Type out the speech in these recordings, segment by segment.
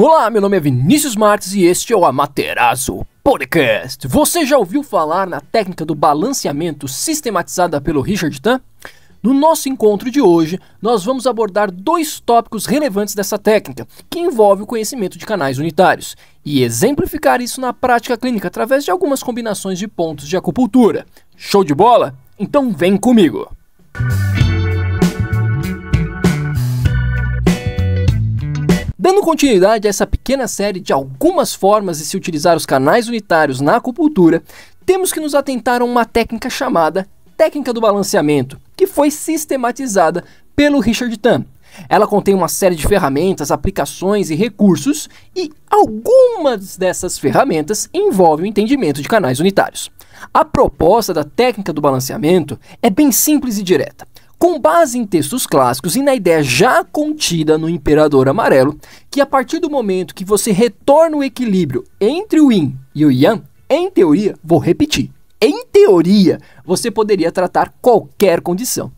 Olá, meu nome é Vinícius Marques e este é o Amaterasu Podcast. Você já ouviu falar na técnica do balanceamento sistematizada pelo Richard Tan? No nosso encontro de hoje, nós vamos abordar dois tópicos relevantes dessa técnica, que envolve o conhecimento de canais unitários, e exemplificar isso na prática clínica através de algumas combinações de pontos de acupuntura. Show de bola? Então vem comigo! Dando continuidade a essa pequena série de algumas formas de se utilizar os canais unitários na acupuntura, temos que nos atentar a uma técnica chamada técnica do balanceamento, que foi sistematizada pelo Richard Tan. Ela contém uma série de ferramentas, aplicações e recursos, e algumas dessas ferramentas envolvem o entendimento de canais unitários. A proposta da técnica do balanceamento é bem simples e direta. Com base em textos clássicos e na ideia já contida no Imperador Amarelo, que a partir do momento que você retorna o equilíbrio entre o Yin e o Yang, em teoria, vou repetir, em teoria, você poderia tratar qualquer condição.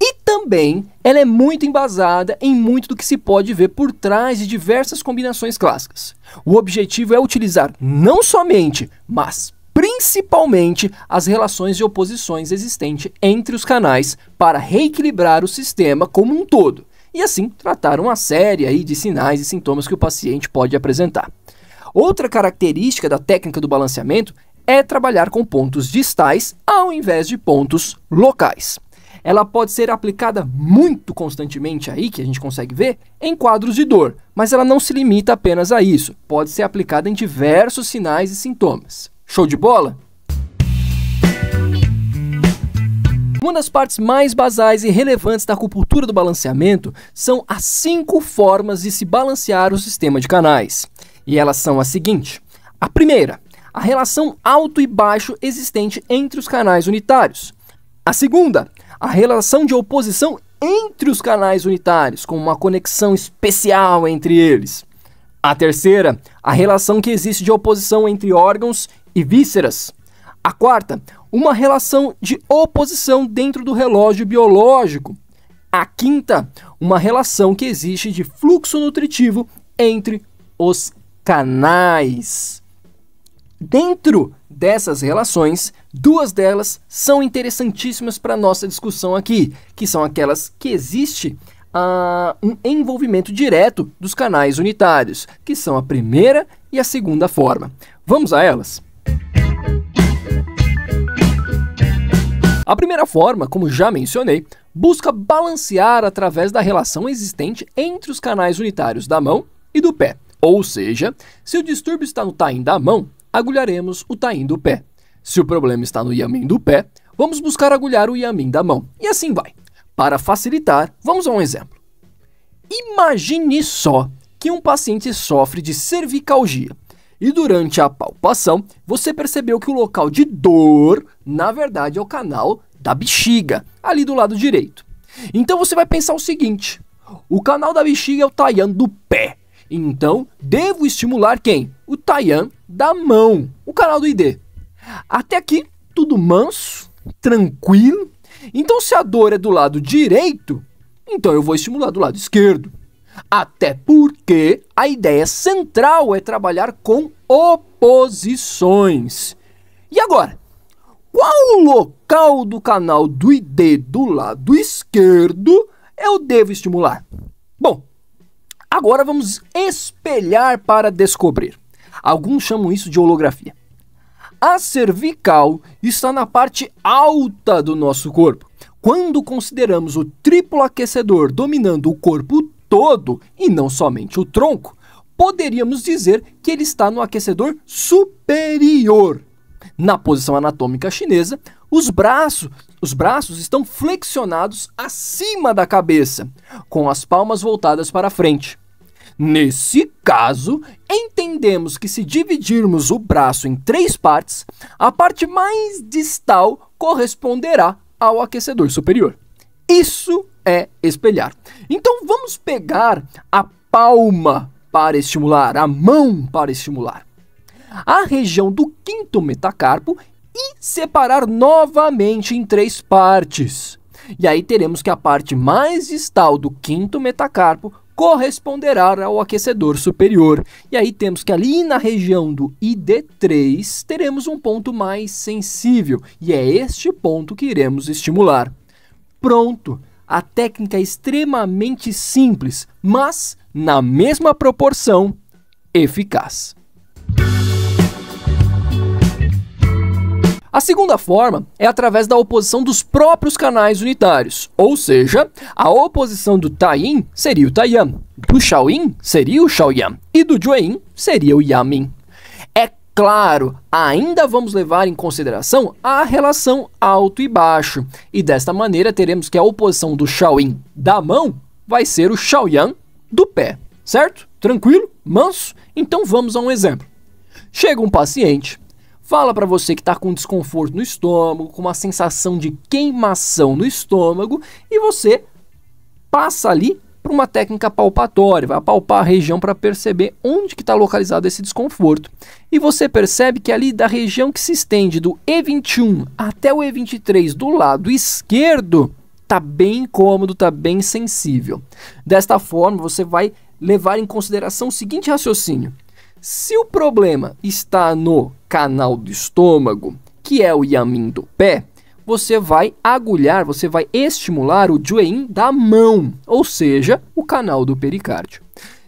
E também ela é muito embasada em muito do que se pode ver por trás de diversas combinações clássicas. O objetivo é utilizar não somente, mas principalmente as relações de oposições existentes entre os canais para reequilibrar o sistema como um todo, e assim tratar uma série aí de sinais e sintomas que o paciente pode apresentar. Outra característica da técnica do balanceamento é trabalhar com pontos distais ao invés de pontos locais. Ela pode ser aplicada muito constantemente aí, que a gente consegue ver, em quadros de dor, mas ela não se limita apenas a isso, pode ser aplicada em diversos sinais e sintomas. Show de bola? Uma das partes mais basais e relevantes da acupuntura do balanceamento são as 5 formas de se balancear o sistema de canais. E elas são as seguintes. A primeira, a relação alto e baixo existente entre os canais unitários. A segunda, a relação de oposição entre os canais unitários, com uma conexão especial entre eles. A terceira, a relação que existe de oposição entre órgãos e vísceras. A quarta, uma relação de oposição dentro do relógio biológico. A quinta, uma relação que existe de fluxo nutritivo entre os canais. Dentro dessas relações, 2 delas são interessantíssimas para a nossa discussão aqui, que são aquelas que existe um envolvimento direto dos canais unitários, que são a primeira e a segunda forma. Vamos a elas? A primeira forma, como já mencionei, busca balancear através da relação existente entre os canais unitários da mão e do pé. Ou seja, se o distúrbio está no Tain da mão, agulharemos o Tain do pé. Se o problema está no Yamin do pé, vamos buscar agulhar o Yamin da mão. E assim vai. Para facilitar, vamos a um exemplo. Imagine só que um paciente sofre de cervicalgia e durante a palpação você percebeu que o local de dor, na verdade, é o canal da bexiga, ali do lado direito. Então você vai pensar o seguinte, o canal da bexiga é o Taian do pé, então devo estimular quem? O Taian da mão, o canal do ID. Até aqui, tudo manso, tranquilo. Então se a dor é do lado direito, então eu vou estimular do lado esquerdo. Até porque a ideia central é trabalhar com oposições. E agora, qual o local do canal do ID do lado esquerdo eu devo estimular? Bom, agora vamos espelhar para descobrir. Alguns chamam isso de holografia. A cervical está na parte alta do nosso corpo. Quando consideramos o triplo aquecedor dominando o corpo todo, e não somente o tronco, poderíamos dizer que ele está no aquecedor superior. Na posição anatômica chinesa, os braços estão flexionados acima da cabeça, com as palmas voltadas para frente. Nesse caso, entendemos que se dividirmos o braço em 3 partes, a parte mais distal corresponderá ao aquecedor superior. Isso é espelhar. Então vamos pegar a palma para estimular, a mão para estimular, a região do 5º metacarpo e separar novamente em 3 partes. E aí teremos que a parte mais distal do 5º metacarpo corresponderá ao aquecedor superior. E aí temos que ali na região do ID3 teremos um ponto mais sensível, e é este ponto que iremos estimular. Pronto! A técnica é extremamente simples, mas, na mesma proporção, eficaz. A segunda forma é através da oposição dos próprios canais unitários, ou seja, a oposição do Taiyin seria o Taiyan, do Shaoyin seria o Shaoyan e do Jueyin seria o Yamin. É claro, ainda vamos levar em consideração a relação alto e baixo, e desta maneira teremos que a oposição do Shaoyin da mão vai ser o Shaoyan do pé, certo? Tranquilo? Manso? Então vamos a um exemplo. Chega um paciente, fala para você que está com desconforto no estômago, com uma sensação de queimação no estômago, e você passa ali para uma técnica palpatória, vai palpar a região para perceber onde que está localizado esse desconforto. E você percebe que ali da região que se estende do E21 até o E23 do lado esquerdo, está bem incômodo, está bem sensível. Desta forma, você vai levar em consideração o seguinte raciocínio. Se o problema está no canal do estômago, que é o Yamin do pé, você vai agulhar, você vai estimular o Jueyin da mão, ou seja, o canal do pericárdio.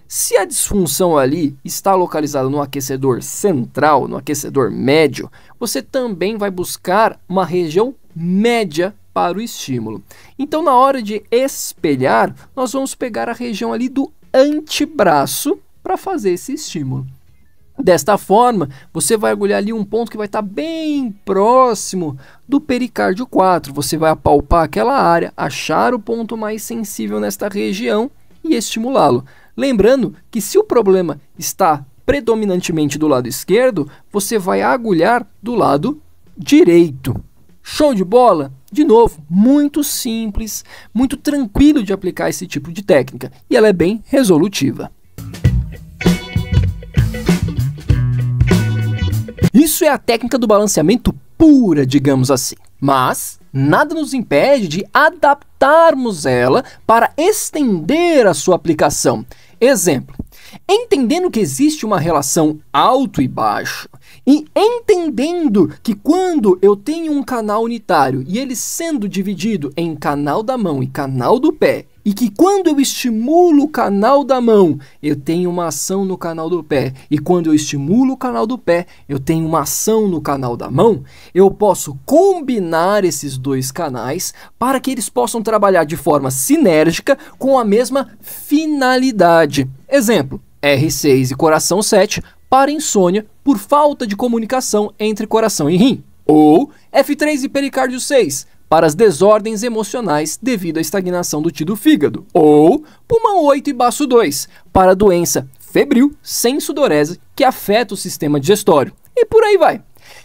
Se a disfunção ali está localizada no aquecedor central, no aquecedor médio, você também vai buscar uma região média para o estímulo. Então, na hora de espelhar, nós vamos pegar a região ali do antebraço para fazer esse estímulo. Desta forma, você vai agulhar ali um ponto que vai estar bem próximo do pericárdio 4. Você vai apalpar aquela área, achar o ponto mais sensível nesta região e estimulá-lo. Lembrando que se o problema está predominantemente do lado esquerdo, você vai agulhar do lado direito. Show de bola? De novo, muito simples, muito tranquilo de aplicar esse tipo de técnica e ela é bem resolutiva. Isso é a técnica do balanceamento pura, digamos assim. Mas nada nos impede de adaptarmos ela para estender a sua aplicação. Exemplo, entendendo que existe uma relação alto e baixo, e entendendo que quando eu tenho um canal unitário e ele sendo dividido em canal da mão e canal do pé, e que quando eu estimulo o canal da mão, eu tenho uma ação no canal do pé, e quando eu estimulo o canal do pé, eu tenho uma ação no canal da mão, eu posso combinar esses dois canais para que eles possam trabalhar de forma sinérgica com a mesma finalidade. Exemplo, R6 e coração 7 para insônia por falta de comunicação entre coração e rim. Ou F3 e pericárdio 6 para as desordens emocionais devido à estagnação do Qi do fígado. Ou pulmão 8 e baço 2 para a doença febril sem sudorese que afeta o sistema digestório. E por aí vai.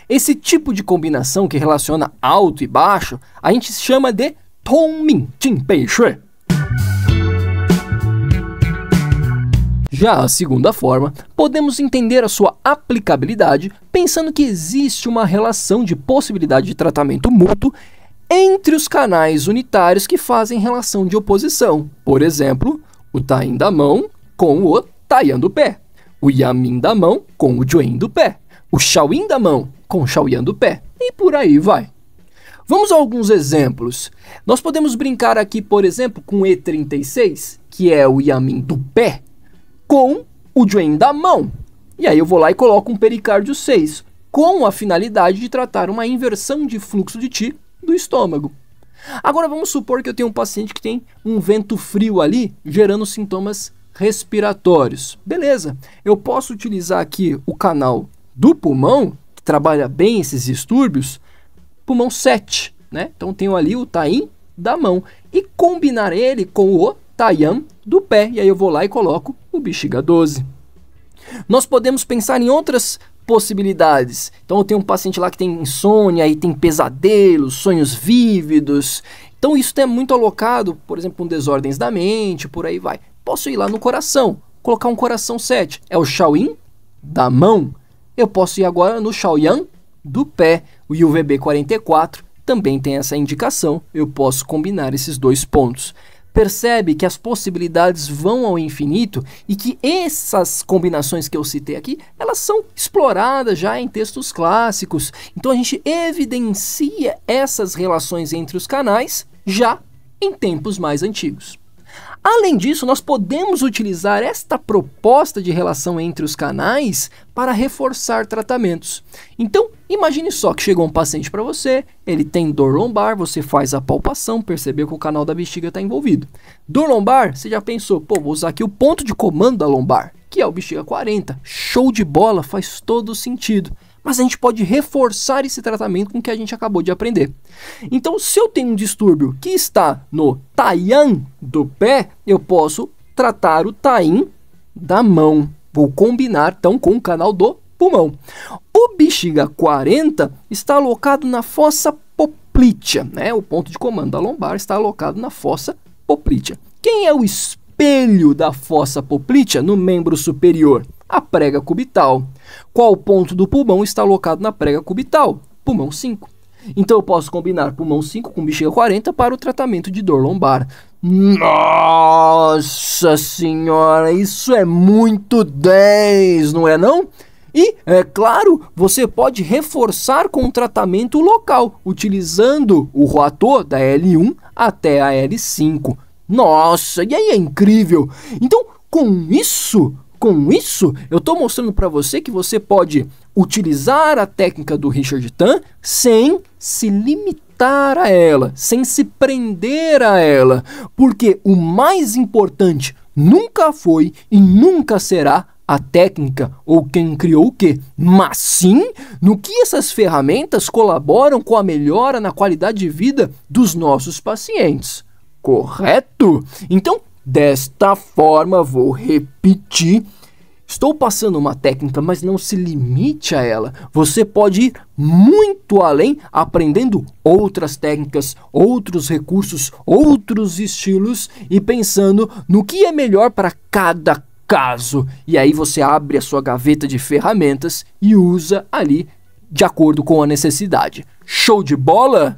Esse tipo de combinação que relaciona alto e baixo, a gente chama de Tongming Jinpei Shui. Já a segunda forma, podemos entender a sua aplicabilidade pensando que existe uma relação de possibilidade de tratamento mútuo entre os canais unitários que fazem relação de oposição. Por exemplo, o Taiyin da mão com o Taiyan do pé, o Yamin da mão com o Jueyin do pé, o Shaoyin da mão com o Shaoyan do pé, e por aí vai. Vamos a alguns exemplos. Nós podemos brincar aqui, por exemplo, com o E36, que é o Yamin do pé, com o Jueyin da mão. E aí eu vou lá e coloco um pericárdio 6, com a finalidade de tratar uma inversão de fluxo de Qi do estômago. Agora vamos supor que eu tenho um paciente que tem um vento frio ali, gerando sintomas respiratórios. Beleza, eu posso utilizar aqui o canal do pulmão, que trabalha bem esses distúrbios, pulmão 7, né? Então tenho ali o Taiyin da mão e combinar ele com o Taiyan do pé, e aí eu vou lá e coloco o bexiga 12. Nós podemos pensar em outras possibilidades. Então eu tenho um paciente lá que tem insônia e tem pesadelos, sonhos vívidos. Então isso é muito alocado, por exemplo, com desordens da mente, por aí vai. Posso ir lá no coração, colocar um coração 7. É o Shaoyin da mão. Eu posso ir agora no Shaoyan do pé. O UVB 44 também tem essa indicação. Eu posso combinar esses dois pontos. Percebe que as possibilidades vão ao infinito e que essas combinações que eu citei aqui, elas são exploradas já em textos clássicos. Então a gente evidencia essas relações entre os canais já em tempos mais antigos. Além disso, nós podemos utilizar esta proposta de relação entre os canais para reforçar tratamentos. Então, imagine só que chegou um paciente para você, ele tem dor lombar, você faz a palpação, percebeu que o canal da bexiga está envolvido. Dor lombar, você já pensou, pô, vou usar aqui o ponto de comando da lombar, que é o bexiga 40. Show de bola, faz todo sentido. Mas a gente pode reforçar esse tratamento com o que a gente acabou de aprender. Então, se eu tenho um distúrbio que está no Taian do pé, eu posso tratar o Tain da mão. Vou combinar, então, com o canal do pulmão. O bexiga 40 está alocado na fossa poplítea, né? O ponto de comando da lombar está alocado na fossa poplítea. Quem é o espelho da fossa poplítea no membro superior? A prega cubital. Qual ponto do pulmão está alocado na prega cubital? Pulmão 5. Então eu posso combinar pulmão 5 com bexiga 40 para o tratamento de dor lombar. Nossa senhora, isso é muito 10, não é não? E, é claro, você pode reforçar com o tratamento local, utilizando o rotor da L1 até a L5. Nossa, e aí é incrível! Então, com isso, eu estou mostrando para você que você pode utilizar a técnica do Richard Tan sem se limitar a ela, sem se prender a ela, porque o mais importante nunca foi e nunca será a técnica ou quem criou o quê, mas sim no que essas ferramentas colaboram com a melhora na qualidade de vida dos nossos pacientes. Correto? Então, desta forma, vou repetir. Estou passando uma técnica, mas não se limite a ela. Você pode ir muito além, aprendendo outras técnicas, outros recursos, outros estilos e pensando no que é melhor para cada caso. E aí você abre a sua gaveta de ferramentas e usa ali de acordo com a necessidade. Show de bola?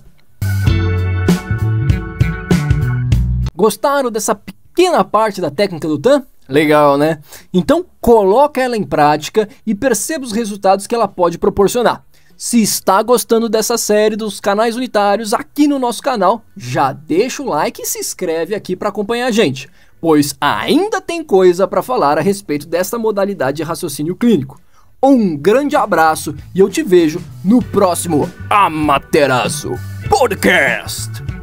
Gostaram dessa pequena parte da técnica do Tan? Legal, né? Então, coloca ela em prática e perceba os resultados que ela pode proporcionar. Se está gostando dessa série dos canais unitários aqui no nosso canal, já deixa o like e se inscreve aqui para acompanhar a gente, pois ainda tem coisa para falar a respeito dessa modalidade de raciocínio clínico. Um grande abraço e eu te vejo no próximo Amaterasu Podcast!